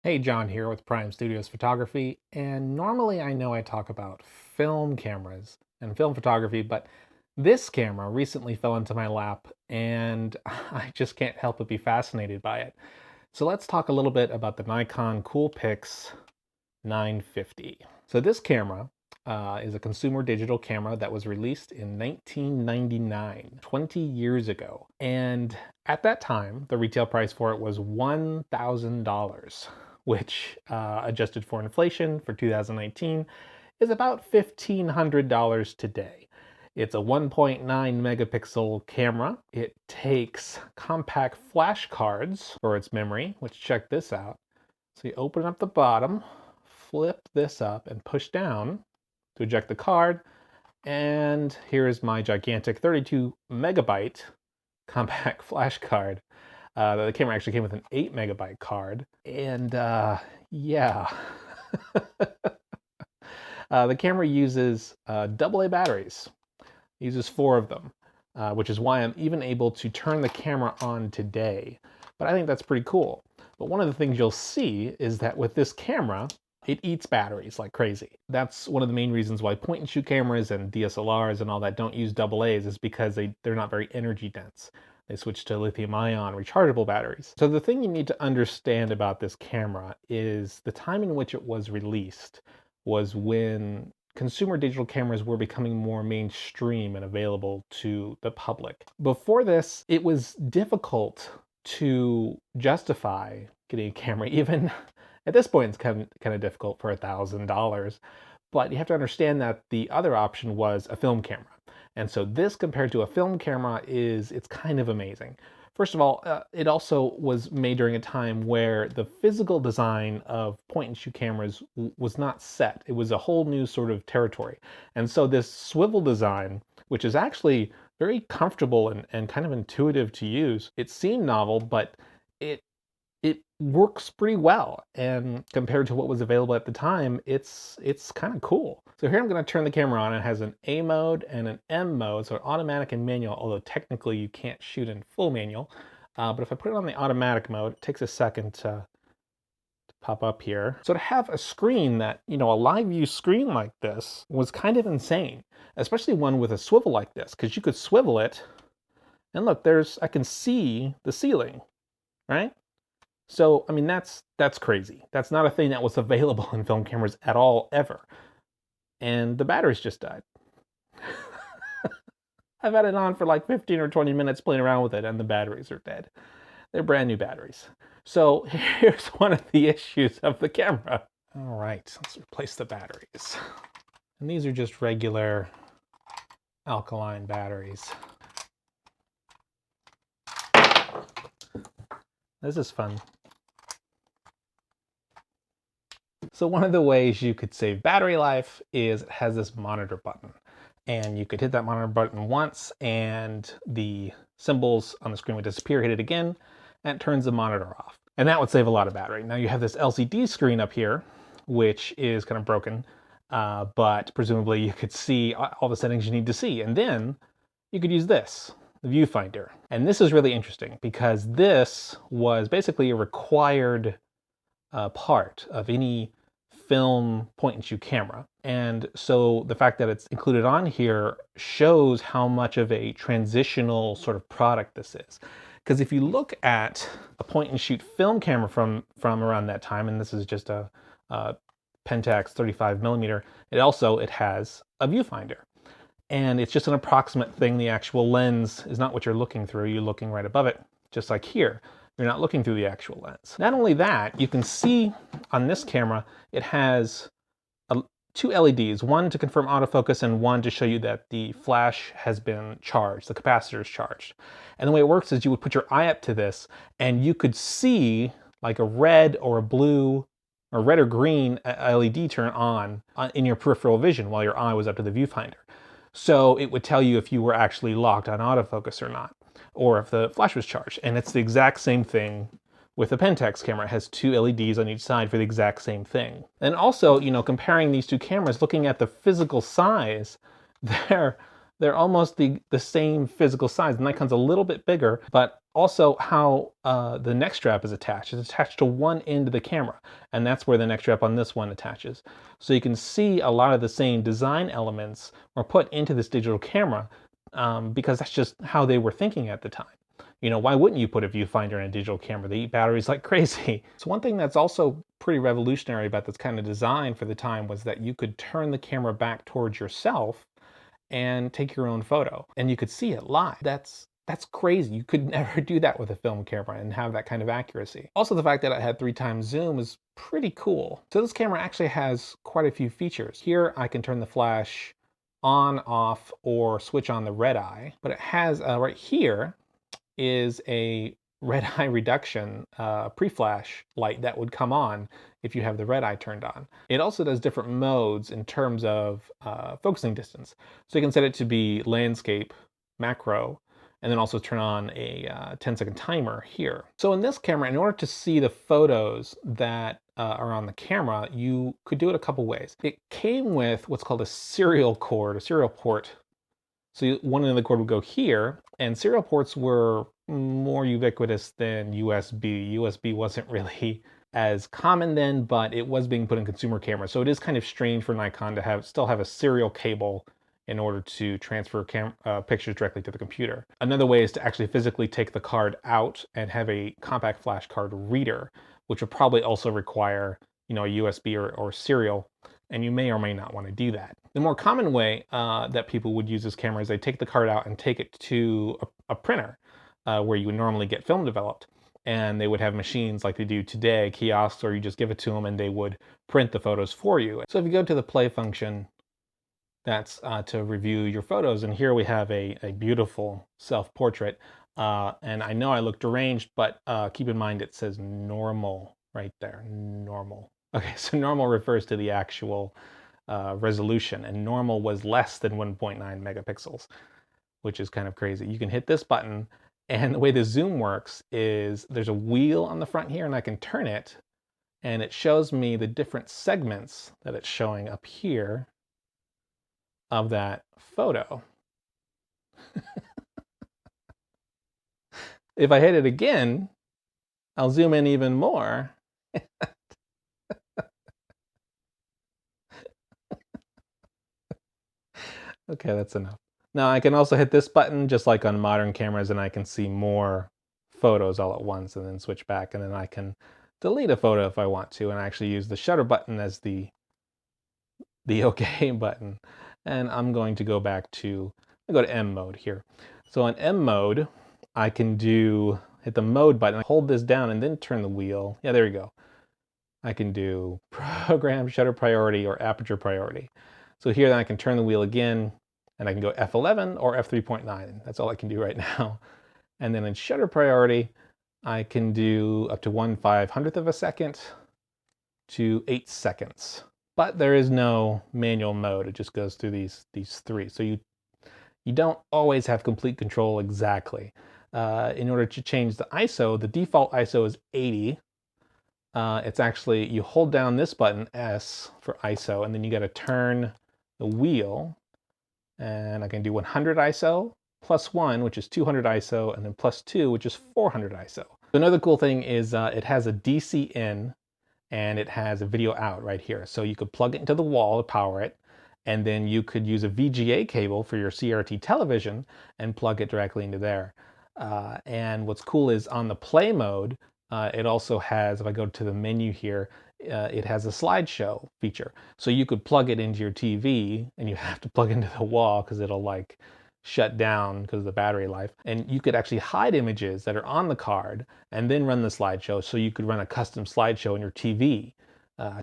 Hey, John here with Prime Studios Photography, and normally I know I talk about film cameras and film photography, but this camera recently fell into my lap and I just can't help but be fascinated by it. So let's talk a little bit about the Nikon Coolpix 950. So this camera is a consumer digital camera that was released in 1999, 20 years ago. And at that time, the retail price for it was $1,000, which adjusted for inflation for 2019 is about $1,500 today. It's a 1.9 megapixel camera. It takes compact flash cards for its memory, which check this out. So you open up the bottom, flip this up and push down to eject the card. And here's my gigantic 32 megabyte compact flash card. The camera actually came with an 8 megabyte card. And yeah, the camera uses AA batteries. It uses 4 of them, which is why I'm even able to turn the camera on today. But I think that's pretty cool. But one of the things you'll see is that with this camera, it eats batteries like crazy. That's one of the main reasons why point and shoot cameras and DSLRs and all that don't use AA's, is because they're not very energy dense. They switch to lithium ion rechargeable batteries. So the thing you need to understand about this camera is the time in which it was released was when consumer digital cameras were becoming more mainstream and available to the public. Before this, it was difficult to justify getting a camera. Even at this point, it's kind of difficult for $1,000. But you have to understand that the other option was a film camera. And so this, compared to a film camera, it's kind of amazing. First of all, it also was made during a time where the physical design of point and shoot cameras was not set. It was a whole new sort of territory. And so this swivel design, which is actually very comfortable and kind of intuitive to use, it seemed novel, but it works pretty well. And compared to what was available at the time, it's kind of cool. So here I'm going to turn the camera on. It has an A mode and an M mode, so automatic and manual, although technically you can't shoot in full manual. But if I put it on the automatic mode, it takes a second to pop up here. So to have a screen that, a live view screen like this was kind of insane, especially one with a swivel like this, because you could swivel it and look, I can see the ceiling, right? So, I mean, that's crazy. That's not a thing that was available in film cameras at all, ever. And the batteries just died. I've had it on for like 15 or 20 minutes playing around with it, and the batteries are dead. They're brand new batteries. So here's one of the issues of the camera. All right, let's replace the batteries. And these are just regular alkaline batteries. This is fun. So one of the ways you could save battery life is it has this monitor button. And you could hit that monitor button once and the symbols on the screen would disappear, hit it again, and it turns the monitor off. And that would save a lot of battery. Now you have this LCD screen up here, which is kind of broken, but presumably you could see all the settings you need to see. And then you could use this, the viewfinder. And this is really interesting because this was basically a required part of any film point and shoot camera. And so the fact that it's included on here shows how much of a transitional sort of product this is. Because if you look at a point and shoot film camera from around that time, and this is just a Pentax 35 millimeter, it has a viewfinder. And it's just an approximate thing. The actual lens is not what you're looking through. You're looking right above it, just like here. You're not looking through the actual lens. Not only that, you can see on this camera, it has 2 LEDs, one to confirm autofocus and one to show you that the flash has been charged, the capacitor is charged. And the way it works is you would put your eye up to this and you could see like a red or a blue or red or green LED turn on in your peripheral vision while your eye was up to the viewfinder. So it would tell you if you were actually locked on autofocus or not, or if the flash was charged. And it's the exact same thing with the Pentax camera. It has 2 LEDs on each side for the exact same thing. And also, comparing these 2 cameras, looking at the physical size, they're almost the same physical size. The Nikon's a little bit bigger, but Also, how the neck strap is attached. It's attached to one end of the camera, and that's where the neck strap on this one attaches. So you can see a lot of the same design elements were put into this digital camera because that's just how they were thinking at the time. You know, why wouldn't you put a viewfinder in a digital camera? They eat batteries like crazy. So one thing that's also pretty revolutionary about this kind of design for the time was that you could turn the camera back towards yourself and take your own photo, and you could see it live. That's crazy. You could never do that with a film camera and have that kind of accuracy. Also, the fact that it had 3x zoom is pretty cool. So this camera actually has quite a few features. Here I can turn the flash on, off, or switch on the red eye, but it has right here is a red eye reduction pre-flash light that would come on if you have the red eye turned on. It also does different modes in terms of focusing distance. So you can set it to be landscape, macro, and then also turn on a 10-second timer here. So in this camera, in order to see the photos that are on the camera, you could do it a couple ways. It came with what's called a serial cord, a serial port. So one end of the cord would go here, and serial ports were more ubiquitous than USB. USB wasn't really as common then, but it was being put in consumer cameras. So it is kind of strange for Nikon to still have a serial cable in order to transfer pictures directly to the computer. Another way is to actually physically take the card out and have a compact flash card reader, which would probably also require, you know, a USB or serial, and you may or may not want to do that. The more common way that people would use this camera is they take the card out and take it to a printer where you would normally get film developed. And they would have machines like they do today, kiosks, or you just give it to them and they would print the photos for you. So if you go to the play function, that's to review your photos. And here we have a beautiful self-portrait. And I know I look deranged, but keep in mind it says normal right there, normal. Okay, so normal refers to the actual resolution, and normal was less than 1.9 megapixels, which is kind of crazy. You can hit this button, and the way the zoom works is there's a wheel on the front here, and I can turn it, and it shows me the different segments that it's showing up here of that photo. If I hit it again, I'll zoom in even more. Okay, that's enough. Now I can also hit this button just like on modern cameras, and I can see more photos all at once and then switch back, and then I can delete a photo if I want to, and I actually use the shutter button as the OK button. And I'm going to go back to, I go to M mode here. So on M mode, I can hit the mode button, hold this down and then turn the wheel. Yeah, there you go. I can do program, shutter priority, or aperture priority. So here then I can turn the wheel again, and I can go F11 or F3.9. That's all I can do right now. And then in shutter priority, I can do up to 1/500th of a second to 8 seconds. But there is no manual mode. It just goes through these three. So you don't always have complete control exactly. In order to change the ISO, the default ISO is 80. It's actually, you hold down this button, S, for ISO, and then you got to turn the wheel, and I can do 100 ISO, +1, which is 200 ISO, and then +2, which is 400 ISO. Another cool thing is it has a DC in, and it has a video out right here. So you could plug it into the wall to power it, and then you could use a VGA cable for your CRT television and plug it directly into there. And what's cool is on the play mode, it also has, if I go to the menu here, it has a slideshow feature. So you could plug it into your TV, and you have to plug into the wall because it'll like shut down because of the battery life. And you could actually hide images that are on the card and then run the slideshow. So you could run a custom slideshow on your TV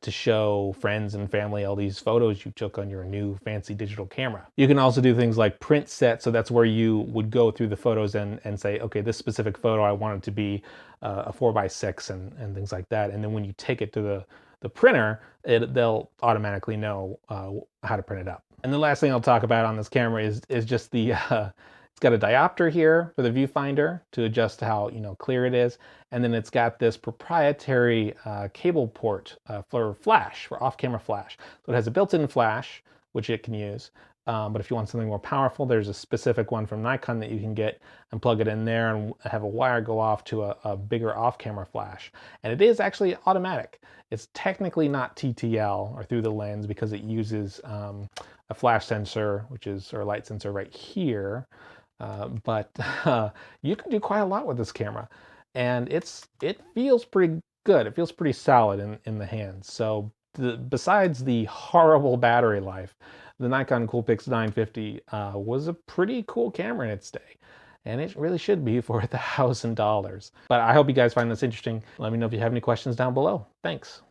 to show friends and family all these photos you took on your new fancy digital camera. You can also do things like print set. So that's where you would go through the photos and say, okay, this specific photo, I want it to be a 4x6 and things like that. And then when you take it to the printer, they'll automatically know how to print it up. And the last thing I'll talk about on this camera is just the, it's got a diopter here for the viewfinder to adjust how clear it is. And then it's got this proprietary cable port for flash, for off-camera flash. So it has a built-in flash, which it can use. But if you want something more powerful, there's a specific one from Nikon that you can get and plug it in there and have a wire go off to a bigger off-camera flash. And it is actually automatic. It's technically not TTL or through the lens because it uses a flash sensor, or light sensor right here. But you can do quite a lot with this camera. And it feels pretty good. It feels pretty solid in the hands. So besides the horrible battery life, the Nikon Coolpix 950 was a pretty cool camera in its day. And it really should be for $1,000. But I hope you guys find this interesting. Let me know if you have any questions down below. Thanks.